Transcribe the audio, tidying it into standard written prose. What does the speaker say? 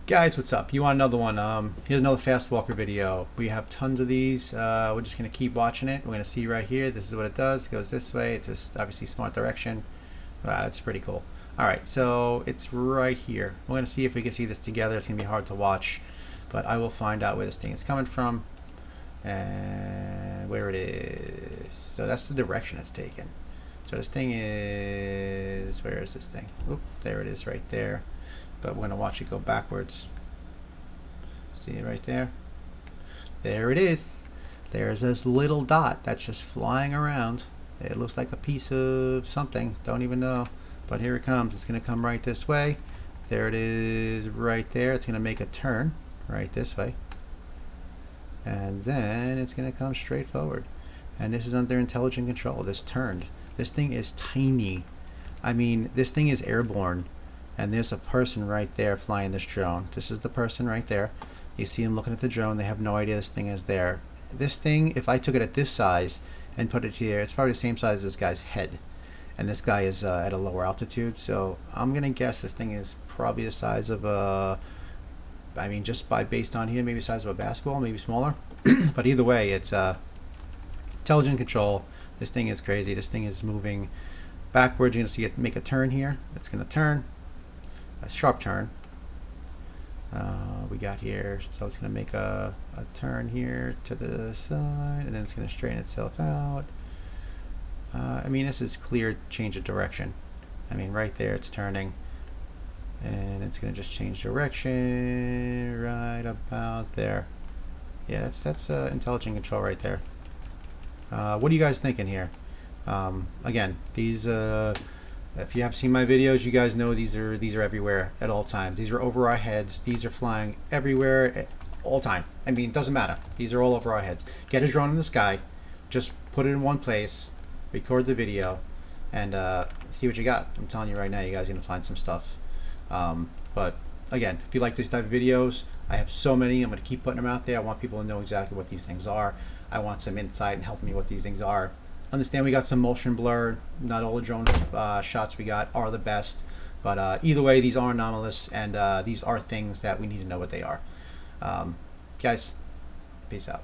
Guys, what's up? You want another one? Here's another fastwalker video. We have tons of these. We're just gonna keep watching it. We're gonna see right here. This is what it does. It goes this way. It's just obviously smart direction. Wow, that's pretty cool. All right, so it's right here. We're gonna see if we can see this together. It's gonna be hard to watch, but I will find out where this thing is coming from and where it is. So that's the direction it's taken. So this thing is, where is this thing? Oop, there it is right there. But we're going to watch it go backwards. See it right there? There it is. There's this little dot that's just flying around. It looks like a piece of something. Don't even know. But here it comes. It's going to come right this way. There it is right there. It's going to make a turn right this way. And then it's going to come straight forward. And this is under intelligent control. This turned. This thing is tiny. I mean, this thing is airborne. And there's a person right there flying this drone. This is the person right there. You see him looking at the drone. They have no idea this thing is there. This thing, if I took it at this size and put it here, it's probably the same size as this guy's head. And this guy is at a lower altitude. So I'm going to guess this thing is probably the size of a, I mean, just based on here, maybe the size of a basketball, maybe smaller. But either way, it's intelligent control. This thing is crazy. This thing is moving backwards. You're going to see it make a turn here. It's going to turn. A sharp turn we got here, so it's going to make a turn here to the side, and then it's going to straighten itself out. I mean, this is clear change of direction. I mean, right there it's turning, and it's going to just change direction right about there. Yeah, that's intelligent control right there. What are you guys thinking here? Again, these if you have seen my videos, you guys know these are everywhere at all times. These are over our heads. These are flying everywhere at all time. I mean, it doesn't matter. These are all over our heads. Get a drone in the sky, just put it in one place, record the video, and see what you got. I'm telling you right now, you guys are gonna find some stuff. But again, if you like these type of videos, I have so many. I'm gonna keep putting them out there. I want people to know exactly what these things are. I want some insight and help me what these things are. Understand we got some motion blur. Not all the drone shots we got are the best, but either way, these are anomalous, and these are things that we need to know what they are. Guys, peace out.